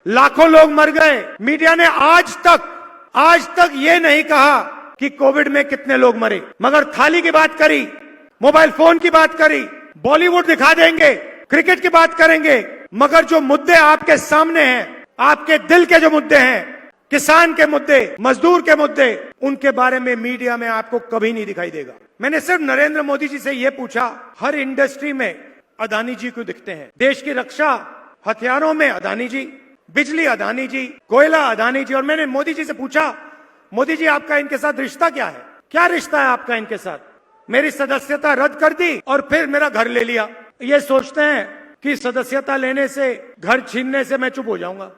लाखों लोग मर गए। मीडिया ने आज तक ये नहीं कहा कि कोविड में कितने लोग मरे, मगर थाली की बात करी, मोबाइल फोन की बात करी, बॉलीवुड दिखा देंगे, क्रिकेट की बात करेंगे, मगर जो मुद्दे आपके सामने हैं, आपके दिल के जो मुद्दे हैं, किसान के मुद्दे, मजदूर के मुद्दे, उनके बारे में मीडिया में आपको कभी नहीं दिखाई देगा। मैंने सिर्फ नरेंद्र मोदी जी से यह पूछा, हर इंडस्ट्री में अदानी जी क्यों दिखते हैं? देश की रक्षा हथियारों में अदानी जी, बिजली अदानी जी, कोयला अदानी जी। और मैंने मोदी जी से पूछा, मोदी जी आपका इनके साथ रिश्ता क्या है? क्या रिश्ता है आपका इनके साथ? मेरी सदस्यता रद्द कर दी और फिर मेरा घर ले लिया। ये सोचते हैं कि सदस्यता लेने से, घर छीनने से मैं चुप हो जाऊंगा।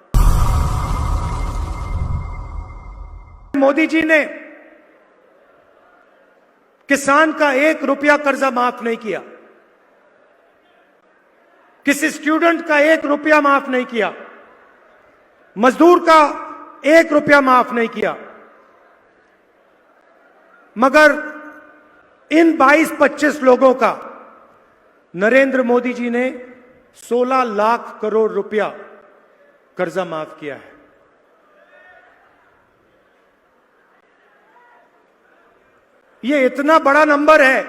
मोदी जी ने किसान का 1 रुपया कर्जा माफ नहीं किया, किसी स्टूडेंट का 1 रुपया माफ नहीं किया, मजदूर का 1 रुपया माफ नहीं किया, मगर इन 22-25 लोगों का नरेंद्र मोदी जी ने 16 लाख करोड़ रुपया कर्जा माफ किया है। ये इतना बड़ा नंबर है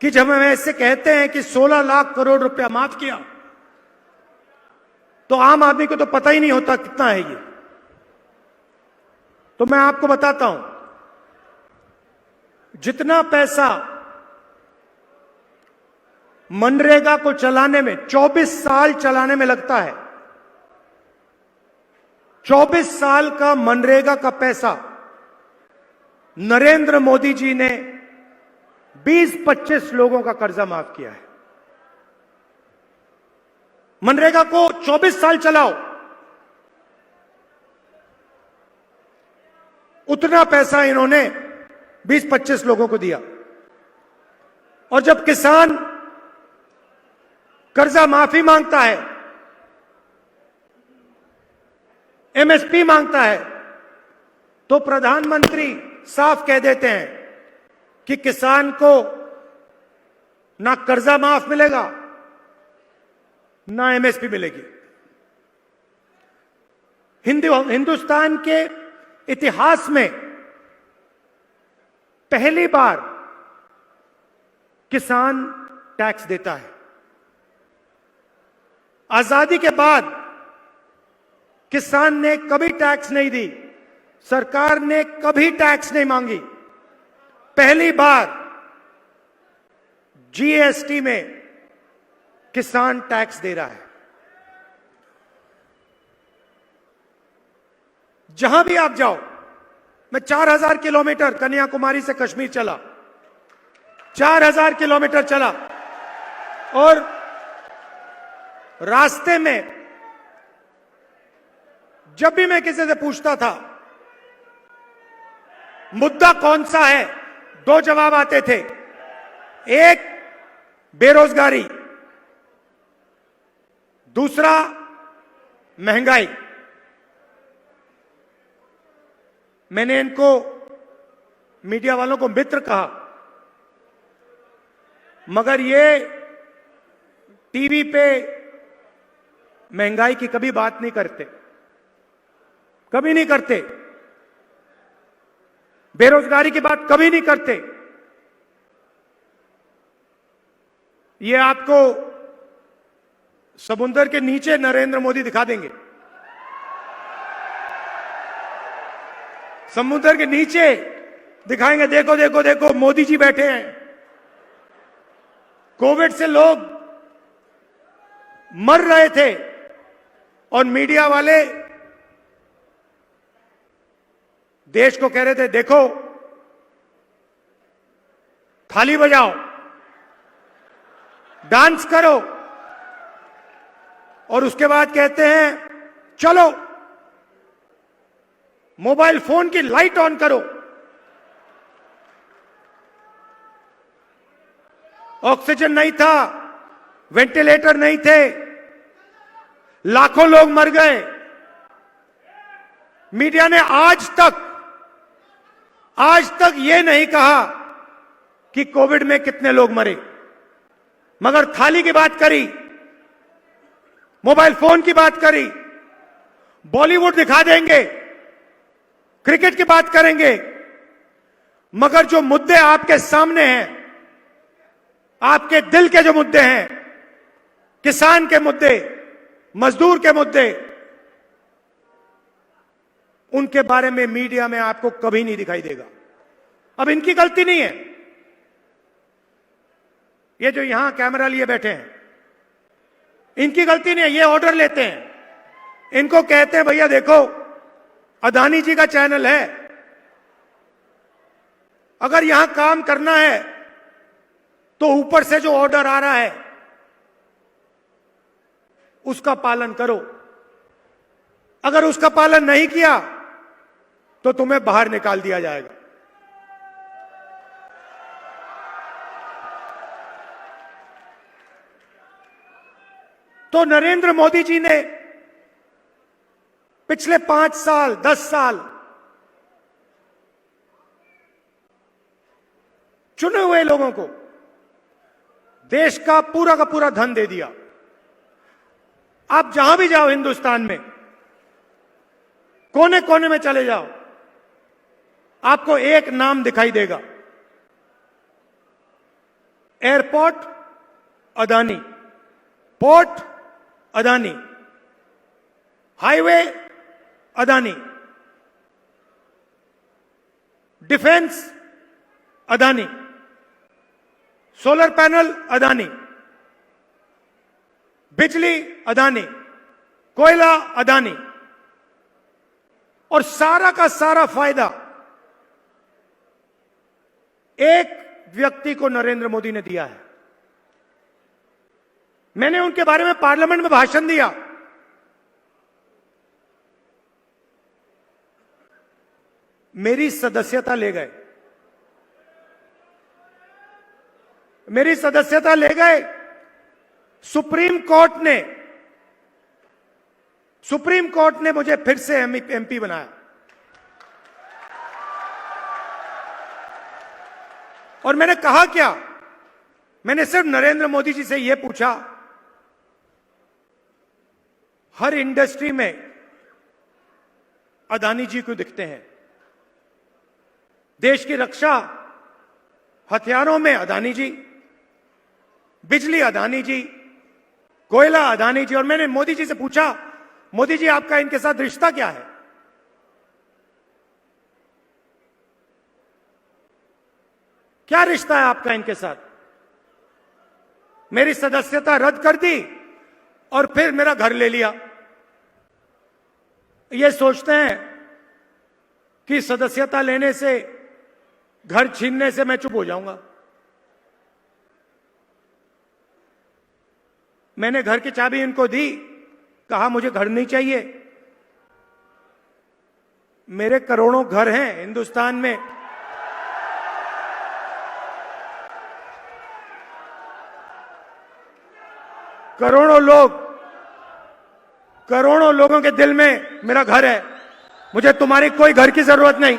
कि जब हम ऐसे कहते हैं कि 16 लाख करोड़ रुपया माफ किया, तो आम आदमी को तो पता ही नहीं होता कितना है ये। तो मैं आपको बताता हूं, जितना पैसा मनरेगा को चलाने में 24 साल चलाने में लगता है, 24 साल का मनरेगा का पैसा नरेंद्र मोदी जी ने 20-25 लोगों का कर्जा माफ किया है। मनरेगा को 24 साल चलाओ, उतना पैसा इन्होंने 20-25 लोगों को दिया। और जब किसान कर्जा माफी मांगता है, एमएसपी मांगता है, तो प्रधानमंत्री साफ कह देते हैं कि किसान को ना कर्जा माफ मिलेगा, ना एमएसपी मिलेगी। हिंदुस्तान के इतिहास में पहली बार किसान टैक्स देता है। आजादी के बाद किसान ने कभी टैक्स नहीं दी, सरकार ने कभी टैक्स नहीं मांगी। पहली बार जीएसटी में किसान टैक्स दे रहा है। जहां भी आप जाओ, मैं 4000 किलोमीटर कन्याकुमारी से कश्मीर चला, 4000 किलोमीटर चला, और रास्ते में जब भी मैं किसी से पूछता था मुद्दा कौन सा है, 2 जवाब आते थे। एक, बेरोजगारी, दूसरा महंगाई। मैंने इनको, मीडिया वालों को मित्र कहा, मगर ये टीवी पे महंगाई की कभी बात नहीं करते, कभी नहीं करते। बेरोजगारी की बात कभी नहीं करते। ये आपको समुद्र के नीचे नरेंद्र मोदी दिखा देंगे, समुद्र के नीचे दिखाएंगे, देखो देखो देखो मोदी जी बैठे हैं। कोविड से लोग मर रहे थे और मीडिया वाले देश को कह रहे थे, देखो थाली बजाओ, डांस करो, और उसके बाद कहते हैं चलो मोबाइल फोन की लाइट ऑन करो। ऑक्सीजन नहीं था, वेंटिलेटर नहीं थे, लाखों लोग मर गए। मीडिया ने आज तक ये नहीं कहा कि कोविड में कितने लोग मरे, मगर थाली की बात करी, मोबाइल फोन की बात करी, बॉलीवुड दिखा देंगे, क्रिकेट की बात करेंगे, मगर जो मुद्दे आपके सामने हैं, आपके दिल के जो मुद्दे हैं, किसान के मुद्दे, मजदूर के मुद्दे, उनके बारे में मीडिया में आपको कभी नहीं दिखाई देगा। अब इनकी गलती नहीं है, ये जो यहां कैमरा लिए बैठे हैं, इनकी गलती नहीं है, ये ऑर्डर लेते हैं। इनको कहते हैं भैया देखो अदानी जी का चैनल है, अगर यहां काम करना है तो ऊपर से जो ऑर्डर आ रहा है उसका पालन करो, अगर उसका पालन नहीं किया तो तुम्हें बाहर निकाल दिया जाएगा। तो नरेंद्र मोदी जी ने पिछले 5 साल 10 साल चुने हुए लोगों को देश का पूरा धन दे दिया। आप जहां भी जाओ हिंदुस्तान में, कोने कोने में चले जाओ, आपको एक नाम दिखाई देगा, airport Adani, port Adani, highway Adani, defence Adani, solar panel Adani, बिजली अदानी, कोयला अदानी, और सारा का सारा फायदा एक व्यक्ति को नरेंद्र मोदी ने दिया है। मैंने उनके बारे में पार्लियामेंट में भाषण दिया। मेरी सदस्यता ले गए, मेरी सदस्यता ले गए। सुप्रीम कोर्ट ने मुझे फिर से एमपी बनाया, और मैंने कहा क्या, मैंने सिर्फ नरेंद्र मोदी जी से यह पूछा, हर इंडस्ट्री में अदानी जी क्यों दिखते हैं? देश की रक्षा हथियारों में अदानी जी, बिजली अदानी जी, कोयला अदानी जी। और मैंने मोदी जी से पूछा, मोदी जी आपका इनके साथ रिश्ता क्या है? क्या रिश्ता है आपका इनके साथ? मेरी सदस्यता रद्द कर दी और फिर मेरा घर ले लिया। ये सोचते हैं कि सदस्यता लेने से, घर छीनने से मैं चुप हो जाऊंगा। मैंने घर की चाबी इनको दी, कहा मुझे घर नहीं चाहिए। मेरे करोड़ों घर हैं हिंदुस्तान में, करोड़ों लोगों के दिल में मेरा घर है। मुझे तुम्हारी कोई घर की जरूरत नहीं।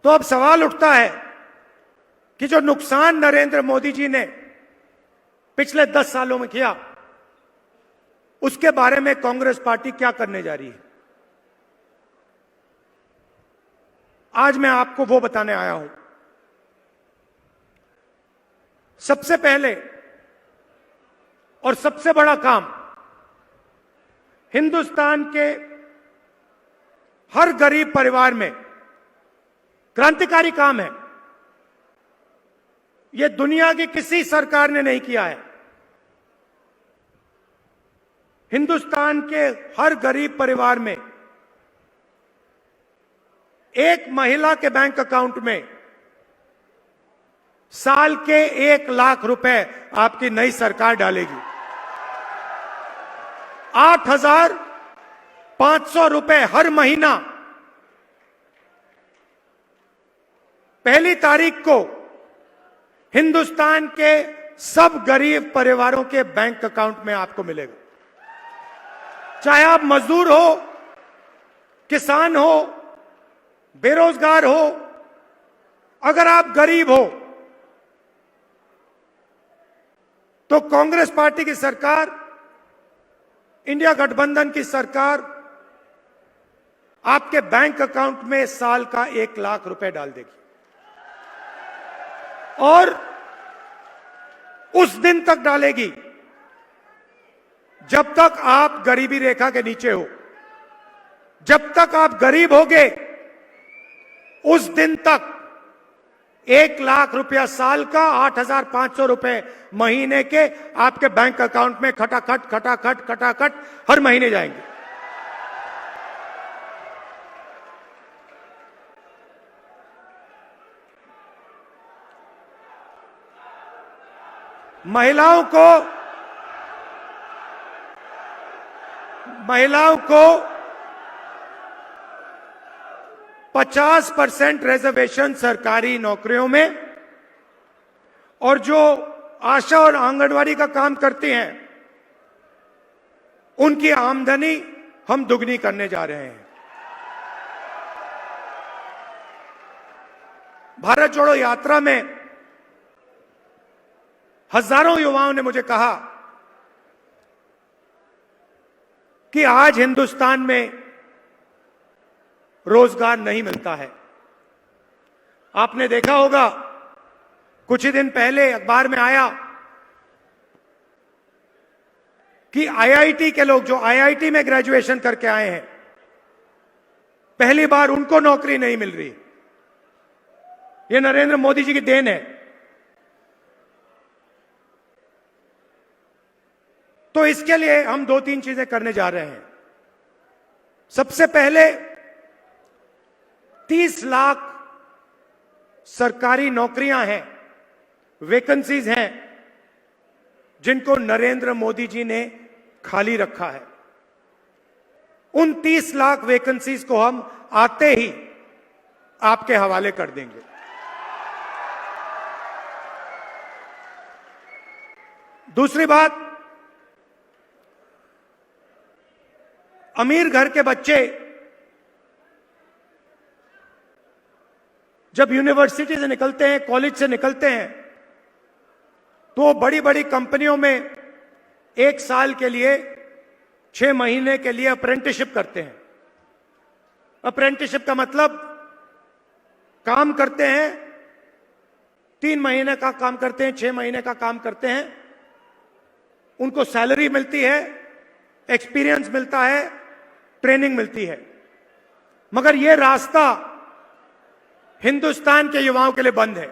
तो अब सवाल उठता है कि जो नुकसान नरेंद्र मोदी जी ने पिछले 10 सालों में किया, उसके बारे में कांग्रेस पार्टी क्या करने जा रही है? आज मैं आपको वो बताने आया हूं। सबसे पहले और सबसे बड़ा काम, हिंदुस्तान के हर गरीब परिवार में क्रांतिकारी काम है। यह दुनिया की किसी सरकार ने नहीं किया है। हिंदुस्तान के हर गरीब परिवार में एक महिला के बैंक अकाउंट में साल के 1 लाख रुपए आपकी नई सरकार डालेगी। 8,500 रुपए हर महीना। पहली तारीख को हिंदुस्तान के सब गरीब परिवारों के बैंक अकाउंट में आपको मिलेगा। चाहे आप मजदूर हो, किसान हो, बेरोजगार हो, अगर आप गरीब हो तो कांग्रेस पार्टी की सरकार, इंडिया गठबंधन की सरकार आपके बैंक अकाउंट में साल का 1 लाख रुपए डाल देगी और उस दिन तक डालेगी जब तक आप गरीबी रेखा के नीचे हो। जब तक आप गरीब होगे उस दिन तक 1 लाख रुपया साल का 8,500 रुपए महीने के आपके बैंक अकाउंट में खटाखट खटाखट खटाखट हर महीने जाएंगे। महिलाओं को 50% रिजर्वेशन सरकारी नौकरियों में, और जो आशा और आंगनवाड़ी का काम करती हैं उनकी आमदनी हम दुगनी करने जा रहे हैं। भारत जोड़ो यात्रा में हजारों युवाओं ने मुझे कहा कि आज हिंदुस्तान में रोजगार नहीं मिलता है। आपने देखा होगा कुछ ही दिन पहले अखबार में आया कि आईआईटी के लोग जो आईआईटी में ग्रेजुएशन करके आए हैं, पहली बार उनको नौकरी नहीं मिल रही। यह नरेंद्र मोदी जी की देन है। तो इसके लिए हम 2-3 चीजें करने जा रहे हैं। सबसे पहले 30 लाख सरकारी नौकरियां हैं, वैकेंसीज हैं, जिनको नरेंद्र मोदी जी ने खाली रखा है। उन 30 लाख वैकेंसीज को हम आते ही आपके हवाले कर देंगे। दूसरी बात, अमीर घर के बच्चे जब यूनिवर्सिटी से निकलते हैं, कॉलेज से निकलते हैं, तो बड़ी बड़ी कंपनियों में 1 साल के लिए 6 महीने के लिए अप्रेंटिसशिप करते हैं। अप्रेंटिसशिप का मतलब काम करते हैं, 3 महीने का काम करते हैं, 6 महीने का काम करते हैं, उनको सैलरी मिलती है, एक्सपीरियंस मिलता है, ट्रेनिंग मिलती है। मगर यह रास्ता हिंदुस्तान के युवाओं के लिए बंद है।